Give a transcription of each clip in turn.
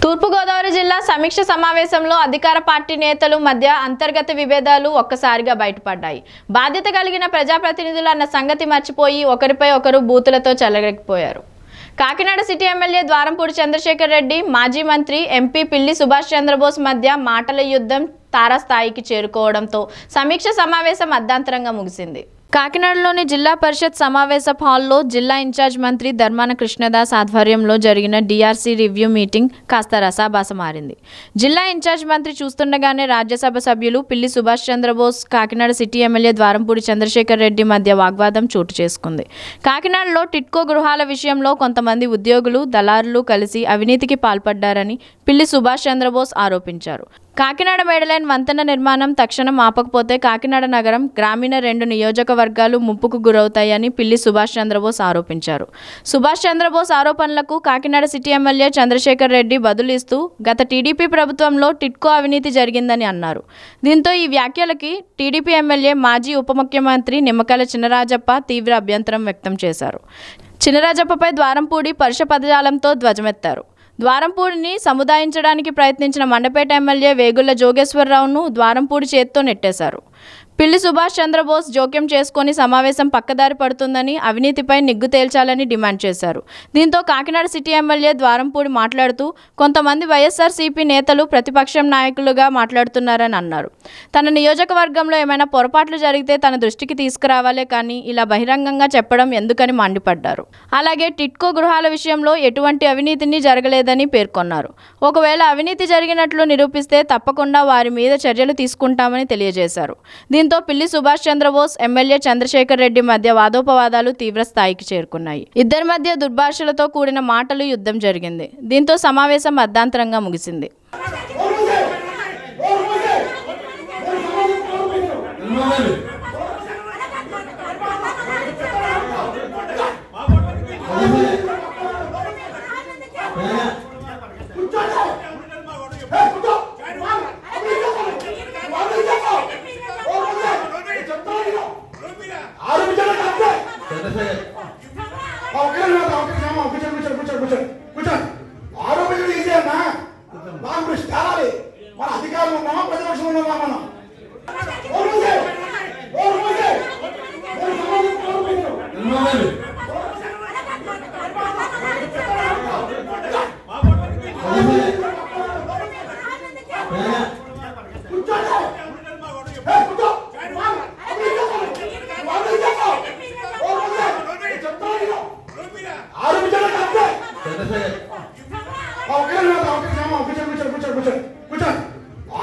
తూర్పుగోదావరి జిల్లా సమీక్ష సమావేశంలో అధికార పార్టీ నేతలు మధ్య అంతర్గత విభేదాలు ఒక్కసారిగా బయటపడ్డాయి. బాధ్యత కలిగిన ప్రజాప్రతినిధులు అన్న సంగతి మర్చిపోయి ఒకరిపై ఒకరు బూతులతో చెలరేగిపోయారు. కాకినాడ సిటీ ఎమ్మెల్యే ద్వారంపూడి చంద్రశేఖర్ రెడ్డి, మాజీ మంత్రి ఎంపీ పిల్లి సుభాష్ చంద్రబోస్ మధ్య మాటల యుద్ధం తారాస్థాయికి చేరుకోవడంతో సమీక్ష సమావేశం అర్ధాంతరంగా ముగిసింది. కాకినాడలోని జిల్లా పరిషత్ సమావేశ హాల్లో జిల్లా ఇన్ఛార్జ్ మంత్రి ధర్మాన కృష్ణదాస్ ఆధ్వర్యంలో జరిగిన డిఆర్సీ రివ్యూ మీటింగ్ కాస్త రసాభాస మారింది. జిల్లా ఇన్ఛార్జ్ మంత్రి చూస్తుండగానే రాజ్యసభ సభ్యులు పిల్లి సుభాష్ చంద్రబోస్, కాకినాడ సిటీ ఎమ్మెల్యే ద్వారంపూడి చంద్రశేఖర్ రెడ్డి మధ్య వాగ్వాదం చోటు చేసుకుంది. కాకినాడలో టిట్కో గృహాల విషయంలో కొంతమంది ఉద్యోగులు, దళారులు కలిసి అవినీతికి పాల్పడ్డారని పిల్లి సుభాష్ చంద్రబోస్ ఆరోపించారు. కాకినాడ మేడలైన్ వంతెన నిర్మాణం తక్షణం ఆపకపోతే కాకినాడ నగరం, గ్రామీణ 2 నియోజకవర్గాలు ముప్పుకు గురవుతాయని పిల్లి సుభాష్ చంద్రబోస్ ఆరోపించారు. సుభాష్ చంద్రబోస్ ఆరోపణలకు కాకినాడ సిటీ ఎమ్మెల్యే చంద్రశేఖర్ రెడ్డి బదులిస్తూ గత టీడీపీ ప్రభుత్వంలో టిట్కో అవినీతి జరిగిందని అన్నారు. దీంతో ఈ వ్యాఖ్యలకి టీడీపీ ఎమ్మెల్యే, మాజీ ఉప ముఖ్యమంత్రి నిమ్మకాయల చినరాజప్ప తీవ్ర అభ్యంతరం వ్యక్తం చేశారు. చినరాజప్పపై ద్వారంపూడి పరుష పదజాలంతో ధ్వజమెత్తారు. ద్వారంపూడిని సముదాయించడానికి ప్రయత్నించిన మండపేట ఎమ్మెల్యే వేగుళ్ల జోగేశ్వరరావును ద్వారంపూడి చేత్తో నెట్టేశారు. పిల్లి సుభాష్ చంద్రబోస్ జోక్యం చేసుకుని సమావేశం పక్కదారి పడుతుందని, అవినీతిపై నిగ్గు తేల్చాలని డిమాండ్ చేశారు. దీంతో కాకినాడ సిటీ ఎమ్మెల్యే ద్వారంపూడి మాట్లాడుతూ కొంతమంది వైఎస్ఆర్సీపీ నేతలు ప్రతిపక్షం నాయకులుగా మాట్లాడుతున్నారని అన్నారు. తన నియోజకవర్గంలో ఏమైనా పొరపాట్లు జరిగితే తన దృష్టికి తీసుకురావాలే కానీ ఇలా బహిరంగంగా చెప్పడం ఎందుకని మండిపడ్డారు. అలాగే టిట్కో గృహాల విషయంలో ఎటువంటి అవినీతిని జరగలేదని పేర్కొన్నారు. ఒకవేళ అవినీతి జరిగినట్లు నిరూపిస్తే తప్పకుండా వారి మీద చర్యలు తీసుకుంటామని తెలియజేశారు. దీంతో పిల్లి సుభాష్ చంద్రబోస్, ఎమ్మెల్యే చంద్రశేఖర్ రెడ్డి మధ్య వాదోపవాదాలు తీవ్ర స్థాయికి చేరుకున్నాయి. ఇద్దరి మధ్య దుర్భాషలతో కూడిన మాటలు యుద్ధం జరిగింది. దీంతో సమావేశం అర్ధాంతరంగా ముగిసింది. ఆరోపణలు ఈజీ అన్నా, నాకు దృష్టి కావాలి. మన అధికారులు ఉన్నామా, ప్రతిపక్షం ఉన్నామా? మనం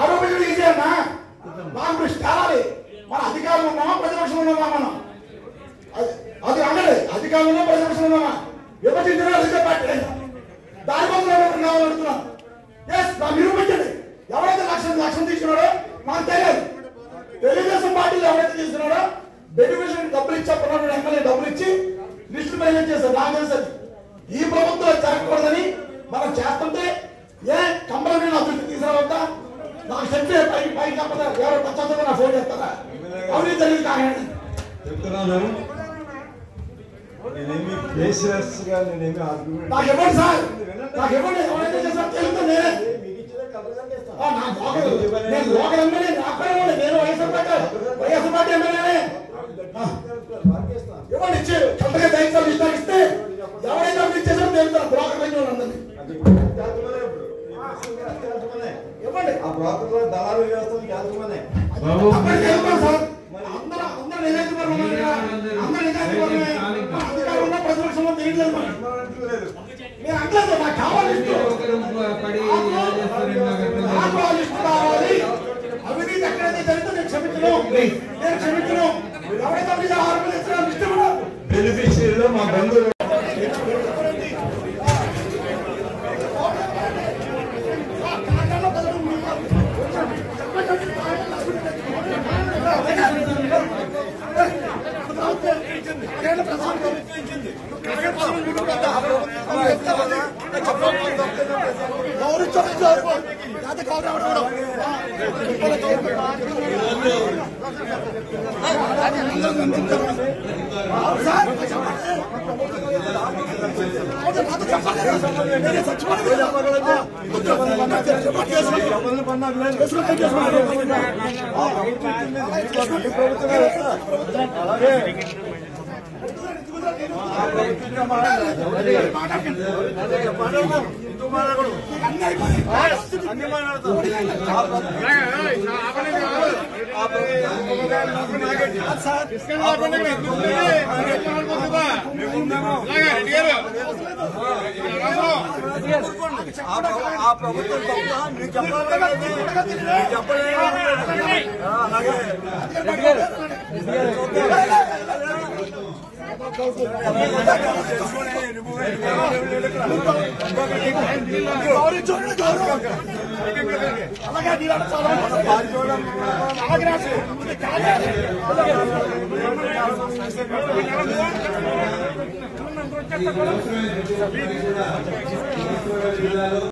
ఆరోపణలు ఈజీ అన్నా, నాకు దృష్టి కావాలి. మన అధికారులు ఉన్నామా, ప్రతిపక్షం ఉన్నామా? మనం అది అనలేదు. అధికారులు ఉన్నా, ప్రతిపక్షం ఉన్నామా? విభజించిన దానికోసం కావాలనుకున్నాం. దాన్ని నిరూపించండి. ఎవరైతే లక్షం తీసుకున్నాడో నాకు తెలియదు. తెలుగుదేశం పార్టీలో ఎవరైతే తీసుకున్నాడో బెనిఫిషియరీ డబ్బులు ఇచ్చి అప్పుడు ఎమ్మెల్యే డబ్బులు ఇచ్చి లిస్టు మెయింటైన్ చేశారు. నాకు తెలుసు ఈ ప్రభుత్వం జరగకూడదని మనం చేస్తుంటే ఏ కంపెనీ నా దృష్టి తీసుకురావద్దా? నాకు చెప్పే పైకి చెప్పదా? ఎవరు పచ్చగా నా ఫోన్ చేస్తారా? అవినీతి జరిగింది కాకండి చెప్తున్నాను. నాకు ఇవ్వండి సార్, నాకు ఇవ్వండి. ఎవరైతే చేస్తారో తెలుగుతా నేనే. నేను లోకల్ ఎమ్మెల్యే, నేను వైఎస్ఆర్ పార్టీ ఎమ్మెల్యేనే. ఇవ్వండి, ఇచ్చి కంపెనీ దయచేసి ఇష్టాలు ఇస్తే ఎవరైతే అభివృద్ధి చేశారో తెలుస్తారు. బ్రోకర్ పైన వాళ్ళందరినీ ఇవ్వండి. ఆ బ్రోకర్ దళారు వ్యవస్థ చేస్తామనే సార్. అందరూ నిజాయితీ అధికారులు ఉన్న ప్రతిపక్షంలో తెలియలేదు. నేను అంటలేదు, నాకు కావాలి. అవినీతి ఎక్కడైతే జరిగితే నేను క్షమించను. ఎవరైతే అవినీతి ఆరోపణలు ఇస్తున్నారో ఇష్టం కూడా బెనిఫిషియరీలో మా బంధువులు గౌరవ అలాగే